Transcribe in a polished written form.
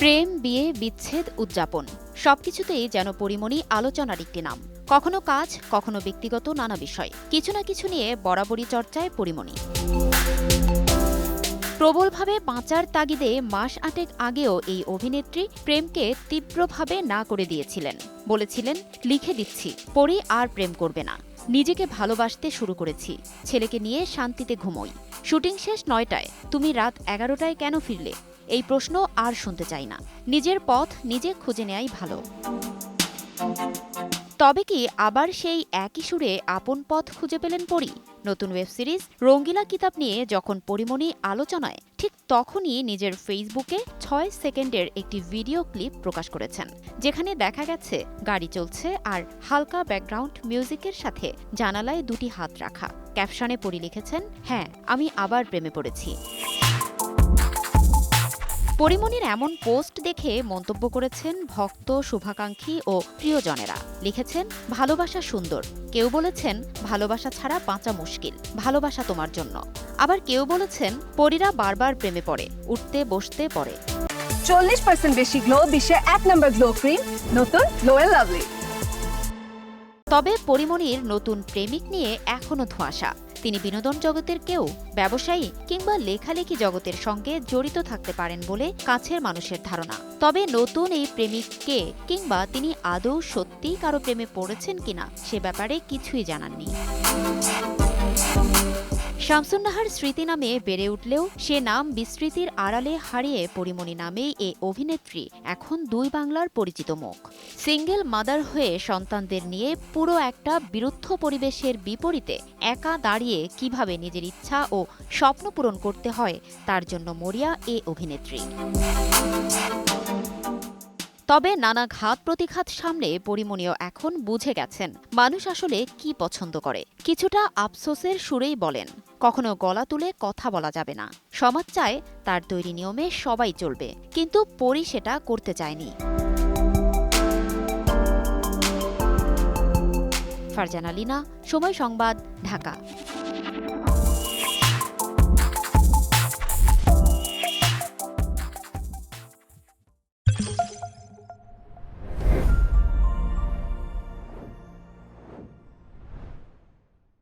প্রেম, বিয়ে, বিচ্ছেদ, উদযাপন সবকিছুতেই যেন পরিমণি আলোচনার একটি নাম। কখনো কাজ, কখনো ব্যক্তিগত নানা বিষয়, কিছু না কিছু নিয়ে বরাবরই চর্চায় পরিমণি। প্রবলভাবে বাঁচার তাগিদে মাস ৮ আগেও এই অভিনেত্রী প্রেমকে তীব্রভাবে না করে দিয়েছিলেন। বলেছিলেন, লিখে দিচ্ছি, পরি আর প্রেম করবে না। নিজেকে ভালোবাসতে শুরু করেছি, ছেলেকে নিয়ে শান্তিতে ঘুমোই। শুটিং শেষ ৯টায়, তুমি রাত ১১টায় কেন ফিরলে? এই প্রশ্ন আর শুনতে চাই না। নিজের পথ নিজে খুঁজে নেয়াই ভালো। তবে কি আবার সেই একই সুরে আপন পথ খুঁজে পেলেন পরি? নতুন ওয়েব সিরিজ রঙ্গিলা কিতাব নিয়ে যখন পরিমণি আলোচনায়, ঠিক তখনই নিজের ফেসবুকে ৬ সেকেন্ডের একটি ভিডিও ক্লিপ প্রকাশ করেছেন, যেখানে দেখা গেছে গাড়ি চলছে আর হালকা ব্যাকগ্রাউন্ড মিউজিকের সাথে জানালায় দুটি হাত রাখা। ক্যাপশনে পরি লিখেছেন, হ্যাঁ, আমি আবার প্রেমে পড়েছি। পরিমণির এমন পোস্ট দেখে মন্তব্য করেছেন ভক্ত, শুভাকাঙ্ক্ষী ও প্রিয়জনেরা। লিখেছেন, ভালোবাসা সুন্দর। কেউ বলেছেন, ভালোবাসা ছাড়া বাঁচা মুশকিল, ভালোবাসা তোমার জন্য। আবার কেউ বলেছেন, পরীরা বারবার প্রেমে পড়ে, উঠতে বসতে পড়ে। 40% বেশি গ্লো, বিশ্বের ১ নম্বর গ্লো ক্রিম, নতুন গ্লো এন্ড লাভলি। তবে পরিমণির নতুন প্রেমিক নিয়ে এখনো ধোঁয়াশা। তিনি বিনোদন জগতের কেউ, ব্যবসায়ী কিংবা লেখালেখি জগতের সঙ্গে জড়িত থাকতে পারেন বলে কাছের মানুষের ধারণা। তবে নতুন এই প্রেমিক কে, কিংবা তিনি আদৌ সত্যিই কারো প্রেমে পড়েছেন কিনা, সে ব্যাপারে কিছুই জানাননি। শামসুন নাহার স্মৃতি নামে বেড়ে উঠলেও সে নাম বিস্মৃতির আড়ালে হারিয়ে পরিমণি নামেই এ অভিনেত্রী এখন দুই বাংলার পরিচিত মুখ। সিঙ্গেল মাদার হয়ে সন্তানদের নিয়ে পুরো একটা বিরুদ্ধ পরিবেশের বিপরীতে একা দাঁড়িয়ে কিভাবে নিজের ইচ্ছা ও স্বপ্ন পূরণ করতে হয়, তার জন্য মরিয়া এ অভিনেত্রী। তবে নানা ঘাত প্রতিঘাত সামনে পরিমণিও এখন বুঝে গেছেন মানুষ আসলে কি পছন্দ করে। কিছুটা আফসোসের সুরেই বলেন, কখনো গলা তুলে কথা বলা যাবে না। সমাজ চায় তার তৈরি নিয়মে সবাই চলবে, কিন্তু পরি সেটা করতে চায়নি। ফারজানা লিনা, সময় সংবাদ, ঢাকা।